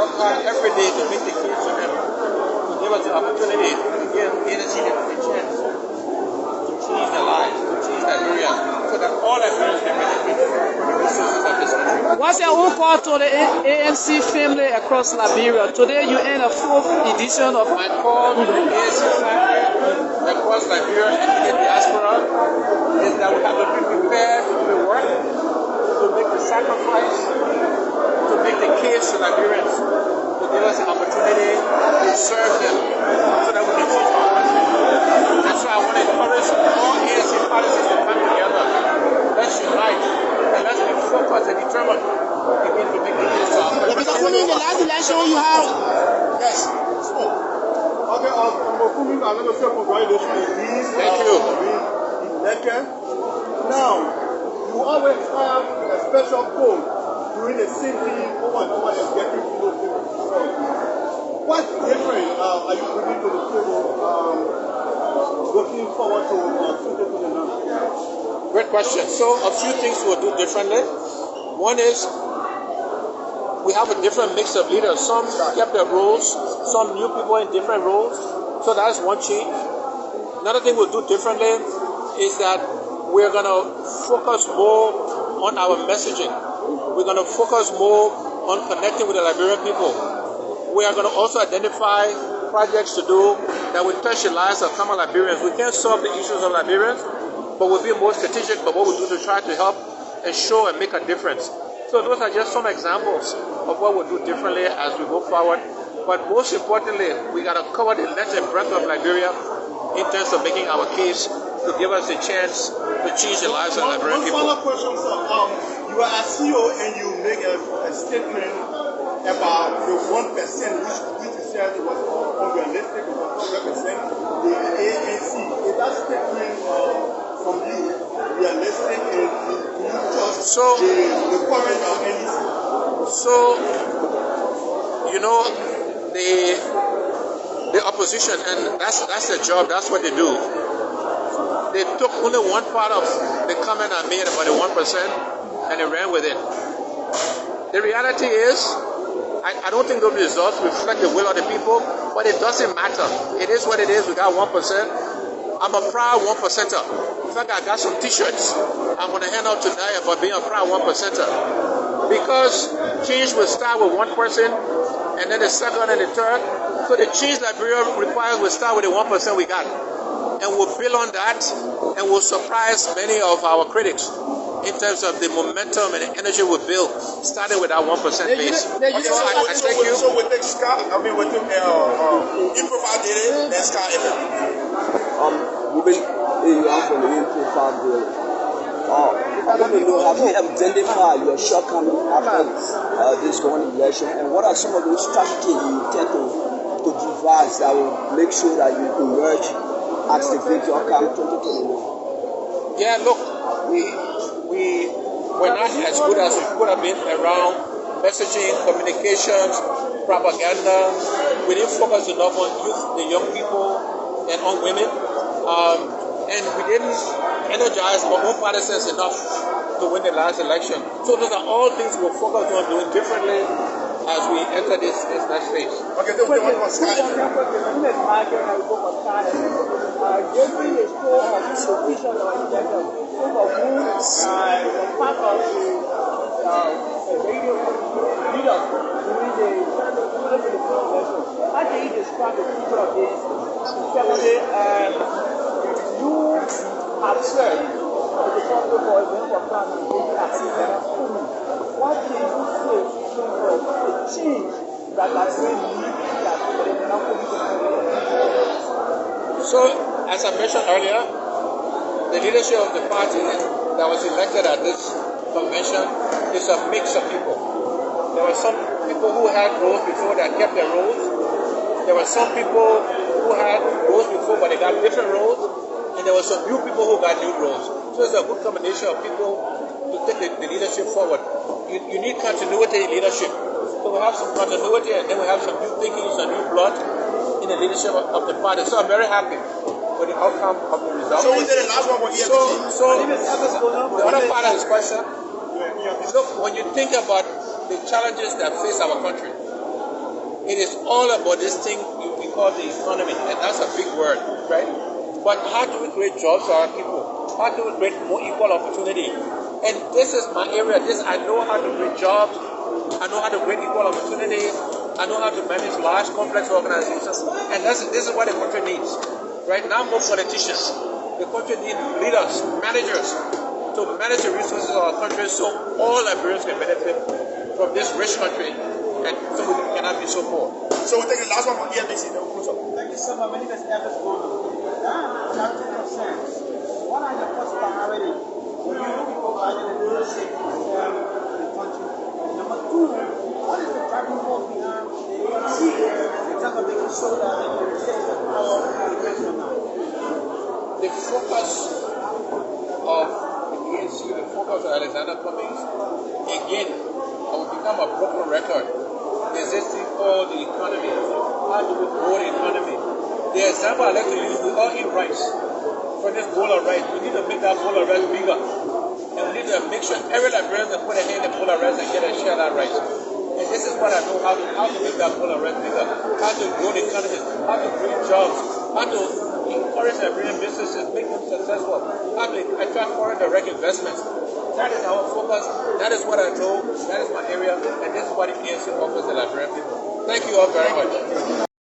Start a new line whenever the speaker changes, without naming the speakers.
work hard every day to make the case to them, to give us the opportunity to give ANC a chance to change their lives, to change Liberia, so that all Liberians can benefit from the resources of this country.
What's your own call to the ANC family across Liberia? Today you end a 4th edition of
my call to the ANC family across Liberia and the diaspora is that we have to be prepared to do the work, to make the sacrifice, to make the case to Liberians, to give us an opportunity to serve them so that we can change our country. And so I want to encourage all ANC policies to come together. Let's unite and let's be focused and determined to begin to make the case to our country.
Mr. Cummings, the last election you have.
Yes. Okay, Mr. Cummings, I'm going to say congratulations.
Thank you.
Elected. Now, you always have a special code during the same thing over and over and getting to know people. What different are you bringing to the table looking forward to the now?
Great question. So a few things we'll do differently. One is we have a different mix of leaders. Some kept their roles, some new people in different roles. So that's one change. Another thing we'll do differently is that we're going to focus more on our messaging. We're going to focus more on connecting with the Liberian people. We are going to also identify projects to do that will touch the lives of common Liberians. We can't solve the issues of Liberians, but we'll be more strategic about what we do to try to help and show and make a difference. So those are just some examples of what we'll do differently as we go forward. But most importantly, we got to cover the length and breadth of Liberia in terms of making our case to give us a chance to change the lives of Liberian people.
One final question, sir. You are a CEO and you make a statement about the 1% which you said was unrealistic, it was 100% the ANC. Is that statement from you realistic and you just the current NEC?
So, you know, the opposition, and that's their job, that's what they do. They took only one part of the comment I made about the 1% and they ran with it. The reality is, I don't think those results reflect the will of the people, but it doesn't matter. It is what it is. We got 1%. I'm a proud 1%er. In fact, I got some t-shirts I'm going to hand out tonight about being a proud 1%er. Because change will start with one person, and then the second and the third. So the change Liberia requires will start with the 1% we got. And we'll build on that, and we'll surprise many of our critics in terms of the momentum and the energy we build, starting with our 1% base. So I thank you.
So with the Scott, I mean with the improvisated and Scott
Moving in from the improv deal. I want to know, have you identified your shortcomings after this going election, and what are some of those strategies you intend to devise that will make sure that you emerge as the victor come 2021?
Yeah, look, we're not as good as we could have been around messaging, communications, propaganda. We didn't focus enough on youth, the young people, and on women. And we didn't energize our own partisans enough to win the last election. So those are all things we're focused on doing differently as we enter this next phase.
Okay, so one more Scott.
During the show of distribution of election, some of whom were part of the radio leaders during the election. How do you describe the future of this? Secondly, you have served as the public for a member of Parliament and what can you say in terms of the change that has been needed that the
So, as I mentioned earlier, the leadership of the party that was elected at this convention is a mix of people. There were some people who had roles before that kept their roles. There were some people who had roles before but they got different roles. And there were some new people who got new roles. So it's a good combination of people to take the leadership forward. You need continuity in leadership. So we have some continuity and then we have some new thinking, some new blood in the leadership of the party. So I'm very happy with the outcome of the result.
So we did the last one with
So the other part of this question, look, when you think about the challenges that face our country, It is all about this thing we call the economy, and that's a big word, right? But how do we create jobs for our people? How do we create more equal opportunity? And this is my area. I know how to create jobs. I know how to create equal opportunity. I know how to manage large, complex organizations. And this is what the country needs. Right now, more politicians. The country needs leaders, managers, to manage the resources of our country so all Liberians can benefit from this rich country, and so we cannot be so poor.
So we'll take the last one from EFBC. Then we'll close up.
Thank you so much. Many thanks, efforts going on. What are your first priorities when you look providing the leadership of the country? Number two, what is the driving force behind the ANC in terms of making sure that they can take the power of the country now?
The focus of the ANC, the focus of Alexander Cummings, again, I will become a broken record. There's this thing called the economy. How do we grow the economy? The example I like to use, we all eat rice. For this bowl of rice, we need to make that bowl of rice bigger. And we need to make sure every Liberian can put a hand in the bowl of rice and get a share of that rice. And this is what I know how to make that bowl of rice bigger. How to grow the economy, how to create jobs, how to encourage Liberian businesses, make them successful, how to attract foreign direct investments. That is our focus. That is what I know. That is my area. And this is what the ANC offers the Liberian people. Thank you all very much.